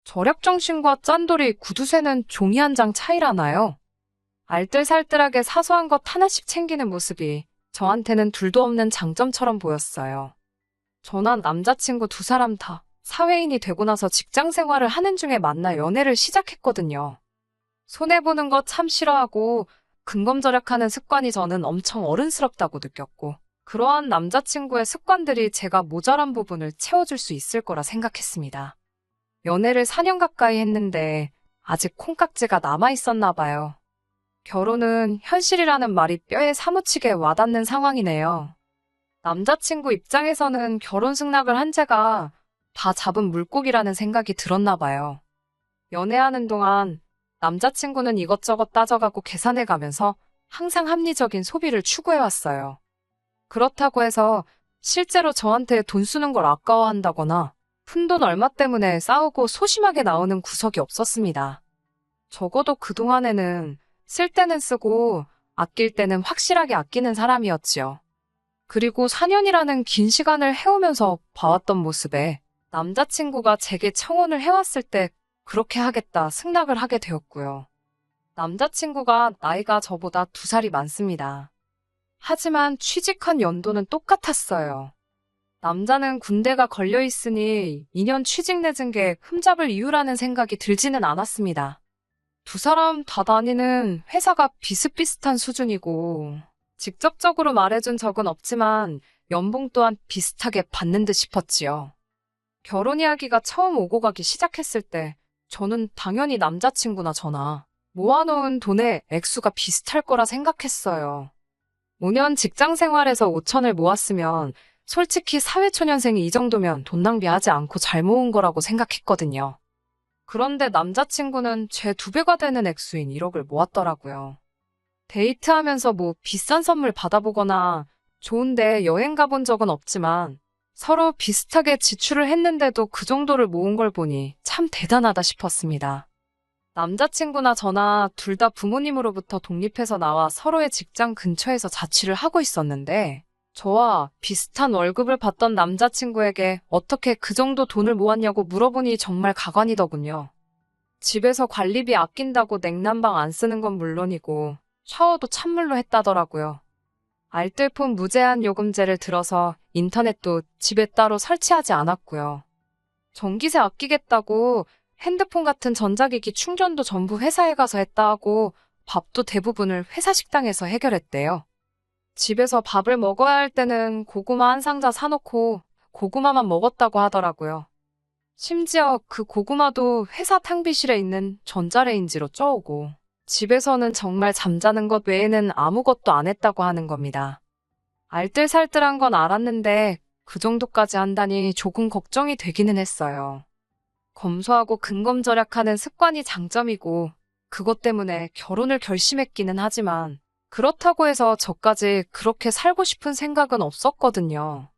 절약정신과 짠돌이 구두쇠는 종이 한 장 차이라나요? 알뜰살뜰하게 사소한 것 하나씩 챙기는 모습이 저한테는 둘도 없는 장점처럼 보였어요. 저나 남자친구 두 사람 다 사회인이 되고 나서 직장 생활을 하는 중에 만나 연애를 시작했거든요. 손해보는 거 참 싫어하고 근검절약하는 습관이 저는 엄청 어른스럽다고 느꼈고, 그러한 남자친구의 습관들이 제가 모자란 부분을 채워줄 수 있을 거라 생각했습니다. 연애를 4년 가까이 했는데 아직 콩깍지가 남아있었나 봐요. 결혼은 현실이라는 말이 뼈에 사무치게 와닿는 상황이네요. 남자친구 입장에서는 결혼 승낙을 한 제가 다 잡은 물고기라는 생각이 들었나 봐요. 연애하는 동안 남자친구는 이것저것 따져가고 계산해가면서 항상 합리적인 소비를 추구해왔어요. 그렇다고 해서 실제로 저한테 돈 쓰는 걸 아까워한다거나 푼돈 얼마 때문에 싸우고 소심하게 나오는 구석이 없었습니다. 적어도 그동안에는 쓸 때는 쓰고 아낄 때는 확실하게 아끼는 사람이었지요. 그리고 4년이라는 긴 시간을 해오면서 봐왔던 모습에 남자친구가 제게 청혼을 해왔을 때 그렇게 하겠다 승낙을 하게 되었고요. 남자친구가 나이가 저보다 2살이 많습니다. 하지만 취직한 연도는 똑같았어요. 남자는 군대가 걸려있으니 2년 취직 늦은 게 흠잡을 이유라는 생각이 들지는 않았습니다. 두 사람 다 다니는 회사가 비슷비슷한 수준이고 직접적으로 말해준 적은 없지만 연봉 또한 비슷하게 받는 듯 싶었지요. 결혼 이야기가 처음 오고 가기 시작했을 때 저는 당연히 남자친구나 저나 모아놓은 돈의 액수가 비슷할 거라 생각했어요. 5년 직장 생활에서 5천을 모았으면 솔직히 사회초년생이 이 정도면 돈 낭비하지 않고 잘 모은 거라고 생각했거든요. 그런데 남자친구는 제 2배가 되는 액수인 1억을 모았더라고요. 데이트하면서 뭐 비싼 선물 받아보거나 좋은데 여행 가본 적은 없지만 서로 비슷하게 지출을 했는데도 그 정도를 모은 걸 보니 참 대단하다 싶었습니다. 남자친구나 저나 둘 다 부모님으로부터 독립해서 나와 서로의 직장 근처에서 자취를 하고 있었는데 저와 비슷한 월급을 받던 남자친구에게 어떻게 그 정도 돈을 모았냐고 물어보니 정말 가관이더군요. 집에서 관리비 아낀다고 냉난방 안 쓰는 건 물론이고 샤워도 찬물로 했다더라고요. 알뜰폰 무제한 요금제를 들어서 인터넷도 집에 따로 설치하지 않았고요. 전기세 아끼겠다고 핸드폰 같은 전자기기 충전도 전부 회사에 가서 했다 하고 밥도 대부분을 회사 식당에서 해결했대요. 집에서 밥을 먹어야 할 때는 고구마 한 상자 사놓고 고구마만 먹었다고 하더라고요. 심지어 그 고구마도 회사 탕비실에 있는 전자레인지로 쪄오고 집에서는 정말 잠자는 것 외에는 아무것도 안 했다고 하는 겁니다. 알뜰살뜰한 건 알았는데 그 정도까지 한다니 조금 걱정이 되기는 했어요. 검소하고 근검절약하는 습관이 장점이고 그것 때문에 결혼을 결심했기는 하지만 그렇다고 해서 저까지 그렇게 살고 싶은 생각은 없었거든요.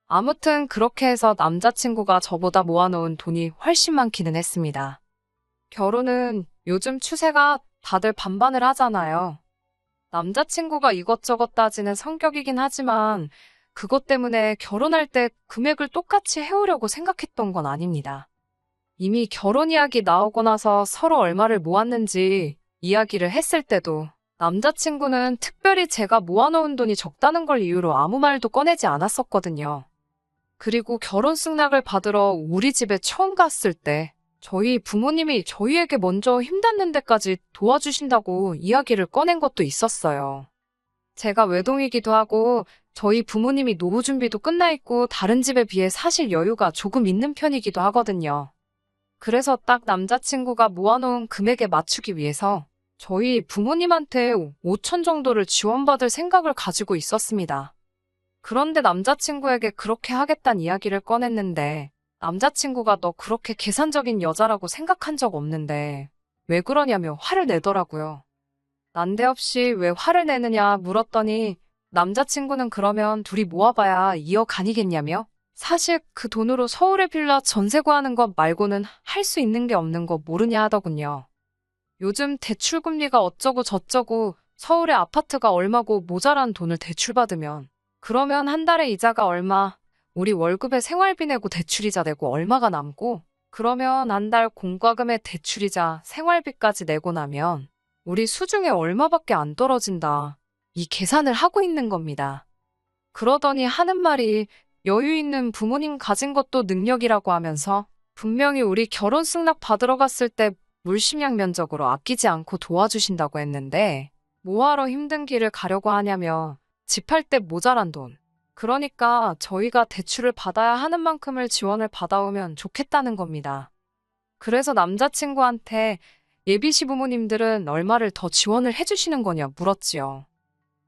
아무튼 그렇게 해서 남자친구가 저보다 모아놓은 돈이 훨씬 많기는 했습니다. 결혼은 요즘 추세가 다들 반반을 하잖아요. 남자친구가 이것저것 따지는 성격이긴 하지만 그것 때문에 결혼할 때 금액을 똑같이 해오려고 생각했던 건 아닙니다. 이미 결혼 이야기 나오고 나서 서로 얼마를 모았는지 이야기를 했을 때도 남자친구는 특별히 제가 모아놓은 돈이 적다는 걸 이유로 아무 말도 꺼내지 않았었거든요. 그리고 결혼 승낙을 받으러 우리 집에 처음 갔을 때 저희 부모님이 저희에게 먼저 힘닿는 데까지 도와주신다고 이야기를 꺼낸 것도 있었어요. 제가 외동이기도 하고 저희 부모님이 노후 준비도 끝나 있고 다른 집에 비해 사실 여유가 조금 있는 편이기도 하거든요. 그래서 딱 남자친구가 모아놓은 금액에 맞추기 위해서 저희 부모님한테 5천 정도를 지원받을 생각을 가지고 있었습니다. 그런데 남자친구에게 그렇게 하겠다는 이야기를 꺼냈는데 남자친구가 너 그렇게 계산적인 여자라고 생각한 적 없는데 왜 그러냐며 화를 내더라고요. 난데없이 왜 화를 내느냐 물었더니 남자친구는 그러면 둘이 모아봐야 2억 아니겠냐며 사실 그 돈으로 서울에 빌라 전세 구하는 것 말고는 할 수 있는 게 없는 거 모르냐 하더군요. 요즘 대출금리가 어쩌고 저쩌고 서울의 아파트가 얼마고 모자란 돈을 대출받으면 그러면 한 달에 이자가 얼마, 우리 월급에 생활비 내고 대출이자 내고 얼마가 남고 그러면 한 달 공과금의 대출이자 생활비까지 내고 나면 우리 수중에 얼마밖에 안 떨어진다. 이 계산을 하고 있는 겁니다. 그러더니 하는 말이 여유 있는 부모님 가진 것도 능력이라고 하면서 분명히 우리 결혼 승낙 받으러 갔을 때 물심양 면적으로 아끼지 않고 도와주신다고 했는데 뭐하러 힘든 길을 가려고 하냐며 집 할 때 모자란 돈. 그러니까 저희가 대출을 받아야 하는 만큼을 지원을 받아오면 좋겠다는 겁니다. 그래서 남자친구한테 예비 시부모님들은 얼마를 더 지원을 해주시는 거냐 물었지요.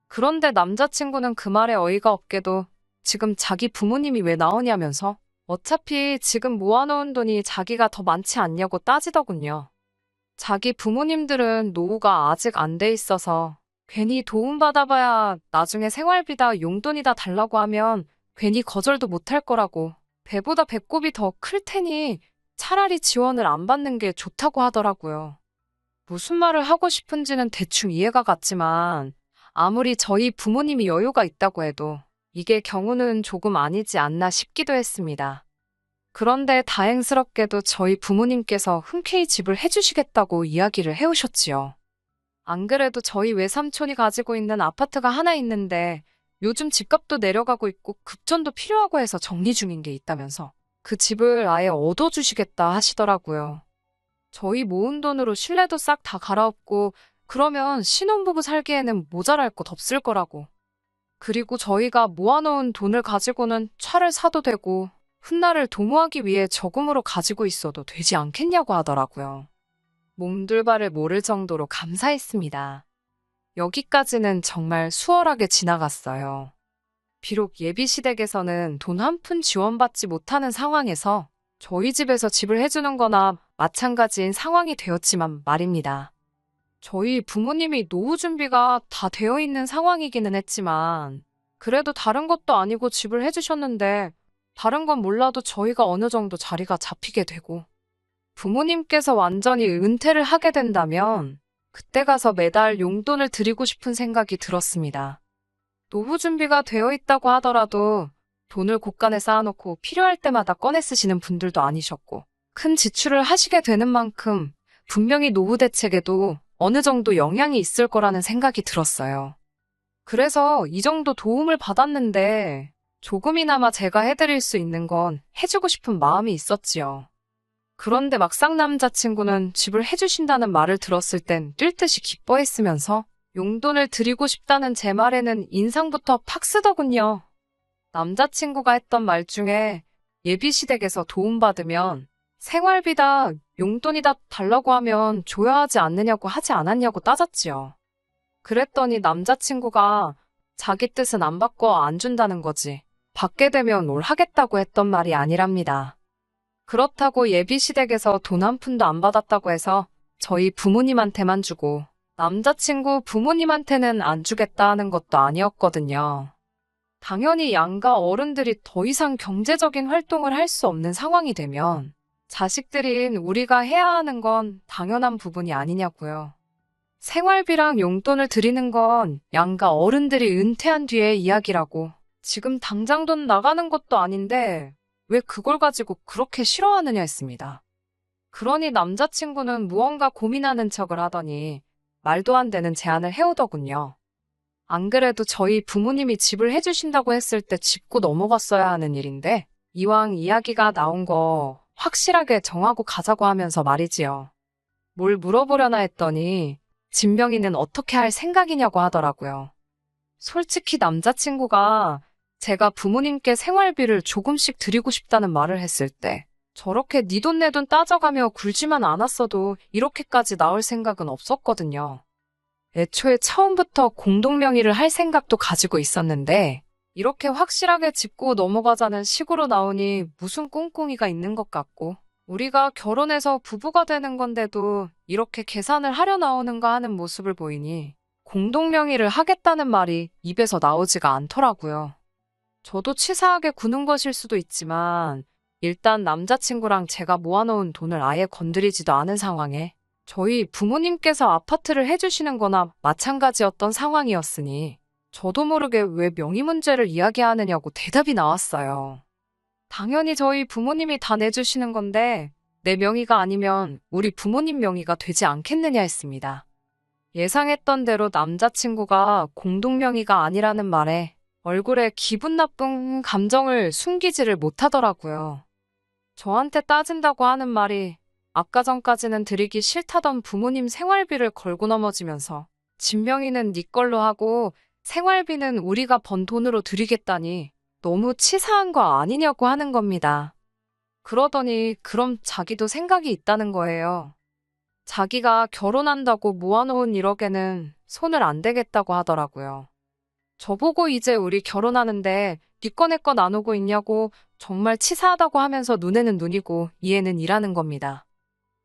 그런데 남자친구는 그 말에 어이가 없게도 지금 자기 부모님이 왜 나오냐면서 어차피 지금 모아놓은 돈이 자기가 더 많지 않냐고 따지더군요. 자기 부모님들은 노후가 아직 안 돼 있어서 괜히 도움받아봐야 나중에 생활비다 용돈이다 달라고 하면 괜히 거절도 못할 거라고 배보다 배꼽이 더 클 테니 차라리 지원을 안 받는 게 좋다고 하더라고요. 무슨 말을 하고 싶은지는 대충 이해가 갔지만 아무리 저희 부모님이 여유가 있다고 해도 이게 경우는 조금 아니지 않나 싶기도 했습니다. 그런데 다행스럽게도 저희 부모님께서 흔쾌히 집을 해주시겠다고 이야기를 해오셨지요. 안 그래도 저희 외삼촌이 가지고 있는 아파트가 하나 있는데 요즘 집값도 내려가고 있고 급전도 필요하고 해서 정리 중인 게 있다면서 그 집을 아예 얻어주시겠다 하시더라고요. 저희 모은 돈으로 실내도 싹 다 갈아엎고 그러면 신혼부부 살기에는 모자랄 것 없을 거라고. 그리고 저희가 모아놓은 돈을 가지고는 차를 사도 되고 훗날을 도모하기 위해 저금으로 가지고 있어도 되지 않겠냐고 하더라고요. 몸둘바를 모를 정도로 감사했습니다. 여기까지는 정말 수월하게 지나갔어요. 비록 예비시댁에서는 돈 한 푼 지원받지 못하는 상황에서 저희 집에서 집을 해주는 거나 마찬가지인 상황이 되었지만 말입니다. 저희 부모님이 노후 준비가 다 되어 있는 상황이기는 했지만 그래도 다른 것도 아니고 집을 해주셨는데 다른 건 몰라도 저희가 어느 정도 자리가 잡히게 되고 부모님께서 완전히 은퇴를 하게 된다면 그때 가서 매달 용돈을 드리고 싶은 생각이 들었습니다. 노후 준비가 되어 있다고 하더라도 돈을 곳간에 쌓아놓고 필요할 때마다 꺼내 쓰시는 분들도 아니셨고 큰 지출을 하시게 되는 만큼 분명히 노후 대책에도 어느 정도 영향이 있을 거라는 생각이 들었어요. 그래서 이 정도 도움을 받았는데 조금이나마 제가 해드릴 수 있는 건 해주고 싶은 마음이 있었지요. 그런데 막상 남자친구는 집을 해주신다는 말을 들었을 땐 뛸 듯이 기뻐했으면서 용돈을 드리고 싶다는 제 말에는 인상부터 팍 쓰더군요. 남자친구가 했던 말 중에 예비시댁에서 도움받으면 생활비다 용돈이다 달라고 하면 줘야 하지 않느냐고 하지 않았냐고 따졌지요. 그랬더니 남자친구가 자기 뜻은 안 바꿔 안 준다는 거지. 받게 되면 뭘 하겠다고 했던 말이 아니랍니다. 그렇다고 예비시댁에서 돈 한 푼도 안 받았다고 해서 저희 부모님한테만 주고 남자친구 부모님한테는 안 주겠다 하는 것도 아니었거든요. 당연히 양가 어른들이 더 이상 경제적인 활동을 할 수 없는 상황이 되면 자식들인 우리가 해야 하는 건 당연한 부분이 아니냐고요. 생활비랑 용돈을 드리는 건 양가 어른들이 은퇴한 뒤의 이야기라고 지금 당장 돈 나가는 것도 아닌데 왜 그걸 가지고 그렇게 싫어하느냐 했습니다. 그러니 남자친구는 무언가 고민하는 척을 하더니 말도 안 되는 제안을 해오더군요. 안 그래도 저희 부모님이 집을 해주신다고 했을 때 짚고 넘어갔어야 하는 일인데 이왕 이야기가 나온 거 확실하게 정하고 가자고 하면서 말이지요. 뭘 물어보려나 했더니 진명이는 어떻게 할 생각이냐고 하더라고요. 솔직히 남자친구가 제가 부모님께 생활비를 조금씩 드리고 싶다는 말을 했을 때 저렇게 네 돈 내 돈 따져가며 굴지만 않았어도 이렇게까지 나올 생각은 없었거든요. 애초에 처음부터 공동명의를 할 생각도 가지고 있었는데 이렇게 확실하게 짚고 넘어가자는 식으로 나오니 무슨 꿍꿍이가 있는 것 같고 우리가 결혼해서 부부가 되는 건데도 이렇게 계산을 하려 나오는가 하는 모습을 보이니 공동명의를 하겠다는 말이 입에서 나오지가 않더라고요. 저도 치사하게 구는 것일 수도 있지만 일단 남자친구랑 제가 모아놓은 돈을 아예 건드리지도 않은 상황에 저희 부모님께서 아파트를 해주시는 거나 마찬가지였던 상황이었으니 저도 모르게 왜 명의 문제를 이야기하느냐고 대답이 나왔어요. 당연히 저희 부모님이 다 내주시는 건데 내 명의가 아니면 우리 부모님 명의가 되지 않겠느냐 했습니다. 예상했던 대로 남자친구가 공동 명의가 아니라는 말에 얼굴에 기분 나쁜 감정을 숨기지를 못하더라고요. 저한테 따진다고 하는 말이 아까 전까지는 드리기 싫다던 부모님 생활비를 걸고 넘어지면서 집 명의는 네 걸로 하고 생활비는 우리가 번 돈으로 드리겠다니 너무 치사한 거 아니냐고 하는 겁니다. 그러더니 그럼 자기도 생각이 있다는 거예요. 자기가 결혼한다고 모아놓은 1억에는 손을 안 대겠다고 하더라고요. 저보고 이제 우리 결혼하는데 네 거 내 거 나누고 있냐고 정말 치사하다고 하면서 눈에는 눈이고 이에는 이라는 겁니다.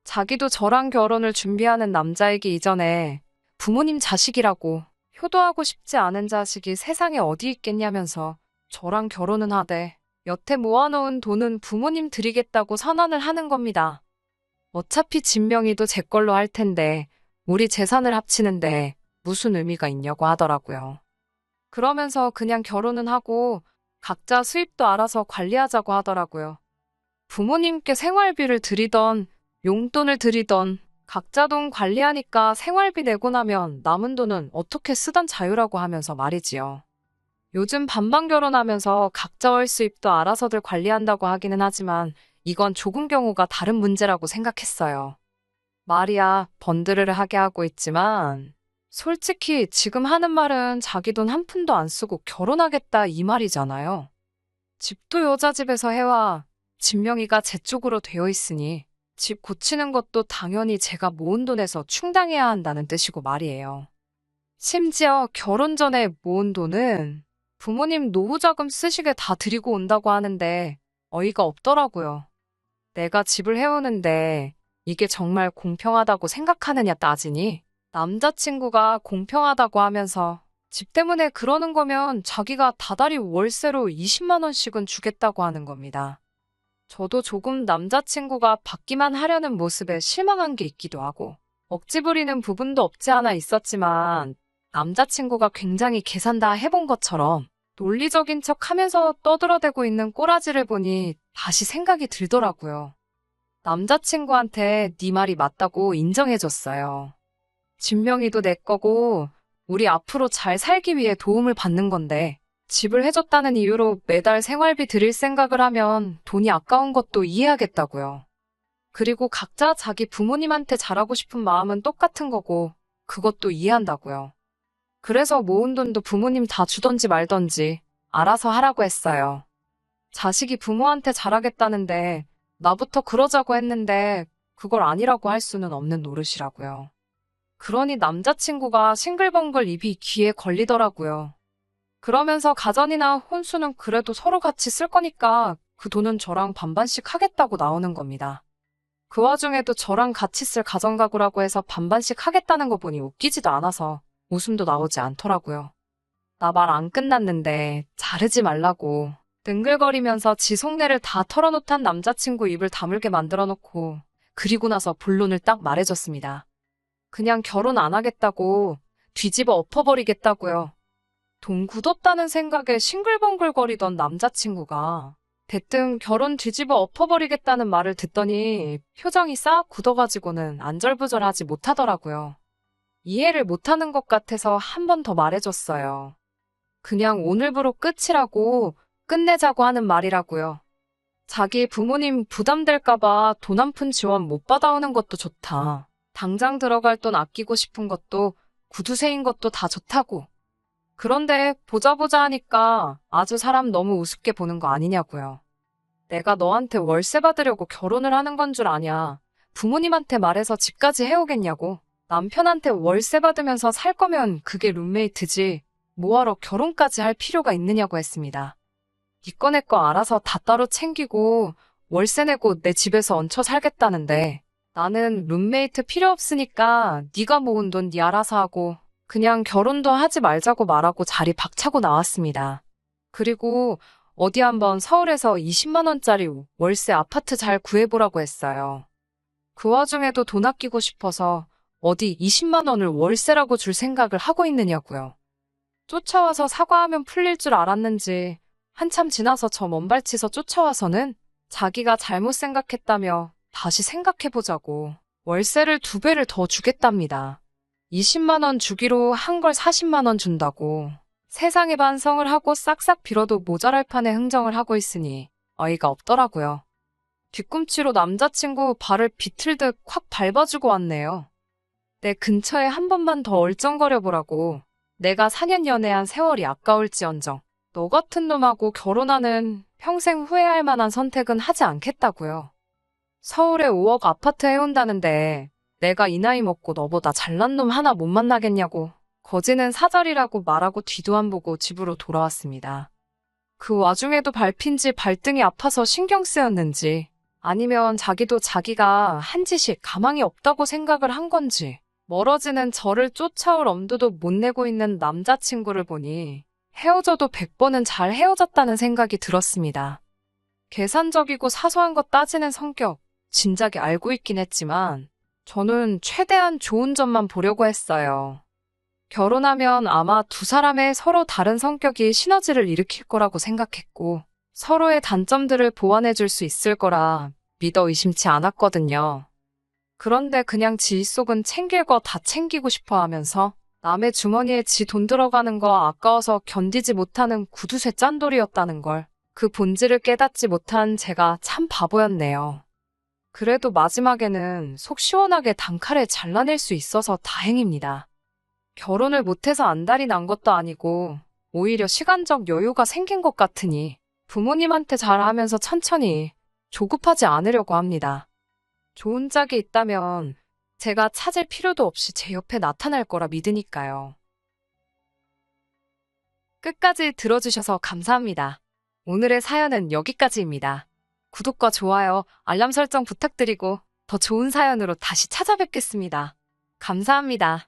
자기도 저랑 결혼을 준비하는 남자이기 이전에 부모님 자식이라고 효도하고 싶지 않은 자식이 세상에 어디 있겠냐면서 저랑 결혼은 하되 여태 모아놓은 돈은 부모님 드리겠다고 선언을 하는 겁니다. 어차피 집 명의도 제 걸로 할 텐데 우리 재산을 합치는데 무슨 의미가 있냐고 하더라고요. 그러면서 그냥 결혼은 하고 각자 수입도 알아서 관리하자고 하더라고요. 부모님께 생활비를 드리던 용돈을 드리던 각자 돈 관리하니까 생활비 내고 나면 남은 돈은 어떻게 쓰던 자유라고 하면서 말이지요. 요즘 반반 결혼하면서 각자 월 수입도 알아서들 관리한다고 하기는 하지만 이건 조금 경우가 다른 문제라고 생각했어요. 말이야 번드르르 하게 하고 있지만 솔직히 지금 하는 말은 자기 돈 한 푼도 안 쓰고 결혼하겠다 이 말이잖아요. 집도 여자 집에서 해와 집 명의가 제 쪽으로 되어 있으니 집 고치는 것도 당연히 제가 모은 돈에서 충당해야 한다는 뜻이고 말이에요. 심지어 결혼 전에 모은 돈은 부모님 노후자금 쓰시게 다 드리고 온다고 하는데 어이가 없더라고요. 내가 집을 해오는데 이게 정말 공평하다고 생각하느냐 따지니 남자친구가 공평하다고 하면서 집 때문에 그러는 거면 자기가 다달이 월세로 20만 원씩은 주겠다고 하는 겁니다. 저도 조금 남자친구가 받기만 하려는 모습에 실망한 게 있기도 하고 억지 부리는 부분도 없지 않아 있었지만 남자친구가 굉장히 계산 다 해본 것처럼 논리적인 척 하면서 떠들어대고 있는 꼬라지를 보니 다시 생각이 들더라고요. 남자친구한테 네 말이 맞다고 인정해줬어요. 집 명의도 내 거고 우리 앞으로 잘 살기 위해 도움을 받는 건데 집을 해줬다는 이유로 매달 생활비 드릴 생각을 하면 돈이 아까운 것도 이해하겠다고요. 그리고 각자 자기 부모님한테 잘하고 싶은 마음은 똑같은 거고 그것도 이해한다고요. 그래서 모은 돈도 부모님 다 주던지 말던지 알아서 하라고 했어요. 자식이 부모한테 잘하겠다는데 나부터 그러자고 했는데 그걸 아니라고 할 수는 없는 노릇이라고요. 그러니 남자친구가 싱글벙글 입이 귀에 걸리더라고요. 그러면서 가전이나 혼수는 그래도 서로 같이 쓸 거니까 그 돈은 저랑 반반씩 하겠다고 나오는 겁니다. 그 와중에도 저랑 같이 쓸 가전가구라고 해서 반반씩 하겠다는 거 보니 웃기지도 않아서 웃음도 나오지 않더라고요. 나 말 안 끝났는데 자르지 말라고 능글거리면서 지 속내를 다 털어놓던 남자친구 입을 다물게 만들어 놓고 그리고 나서 본론을 딱 말해줬습니다. 그냥 결혼 안 하겠다고 뒤집어 엎어버리겠다고요. 돈 굳었다는 생각에 싱글벙글거리던 남자친구가 대뜸 결혼 뒤집어 엎어버리겠다는 말을 듣더니 표정이 싹 굳어가지고는 안절부절하지 못하더라고요. 이해를 못하는 것 같아서 한 번 더 말해줬어요. 그냥 오늘부로 끝이라고 끝내자고 하는 말이라고요. 자기 부모님 부담될까봐 돈 한 푼 지원 못 받아오는 것도 좋다. 당장 들어갈 돈 아끼고 싶은 것도 구두쇠인 것도 다 좋다고. 그런데 보자 하니까 아주 사람 너무 우습게 보는 거 아니냐고요. 내가 너한테 월세 받으려고 결혼을 하는 건 줄 아냐. 부모님한테 말해서 집까지 해오겠냐고. 남편한테 월세 받으면서 살 거면 그게 룸메이트지. 뭐하러 결혼까지 할 필요가 있느냐고 했습니다. 네 거 내 거 알아서 다 따로 챙기고 월세 내고 내 집에서 얹혀 살겠다는데 나는 룸메이트 필요 없으니까 네가 모은 돈 네 알아서 하고 그냥 결혼도 하지 말자고 말하고 자리 박차고 나왔습니다. 그리고 어디 한번 서울에서 20만 원짜리 월세 아파트 잘 구해보라고 했어요. 그 와중에도 돈 아끼고 싶어서 어디 20만 원을 월세라고 줄 생각을 하고 있느냐고요. 쫓아와서 사과하면 풀릴 줄 알았는지 한참 지나서 저 먼발치서 쫓아와서는 자기가 잘못 생각했다며 다시 생각해보자고 월세를 2배를 더 주겠답니다. 20만 원 주기로 한 걸 40만 원 준다고 세상에 반성을 하고 싹싹 빌어도 모자랄 판에 흥정을 하고 있으니 어이가 없더라고요. 뒤꿈치로 남자친구 발을 비틀듯 콱 밟아주고 왔네요. 내 근처에 한 번만 더 얼쩡거려보라고. 내가 4년 연애한 세월이 아까울지언정 너 같은 놈하고 결혼하는 평생 후회할 만한 선택은 하지 않겠다고요. 서울에 5억 아파트 해온다는데 내가 이 나이 먹고 너보다 잘난 놈 하나 못 만나겠냐고 거지는 사절이라고 말하고 뒤도 안 보고 집으로 돌아왔습니다. 그 와중에도 밟힌지 발등이 아파서 신경 쓰였는지 아니면 자기도 자기가 한 짓이 가망이 없다고 생각을 한 건지 멀어지는 저를 쫓아올 엄두도 못 내고 있는 남자친구를 보니 헤어져도 100번은 잘 헤어졌다는 생각이 들었습니다. 계산적이고 사소한 것 따지는 성격, 진작에 알고 있긴 했지만 저는 최대한 좋은 점만 보려고 했어요. 결혼하면 아마 두 사람의 서로 다른 성격이 시너지를 일으킬 거라고 생각했고 서로의 단점들을 보완해 줄 수 있을 거라 믿어 의심치 않았거든요. 그런데 그냥 지 속은 챙길 거 다 챙기고 싶어 하면서 남의 주머니에 지 돈 들어가는 거 아까워서 견디지 못하는 구두쇠 짠돌이었다는 걸 그 본질을 깨닫지 못한 제가 참 바보였네요. 그래도 마지막에는 속 시원하게 단칼에 잘라낼 수 있어서 다행입니다. 결혼을 못해서 안달이 난 것도 아니고 오히려 시간적 여유가 생긴 것 같으니 부모님한테 잘하면서 천천히 조급하지 않으려고 합니다. 좋은 짝이 있다면 제가 찾을 필요도 없이 제 옆에 나타날 거라 믿으니까요. 끝까지 들어주셔서 감사합니다. 오늘의 사연은 여기까지입니다. 구독과 좋아요, 알람 설정 부탁드리고 더 좋은 사연으로 다시 찾아뵙겠습니다. 감사합니다.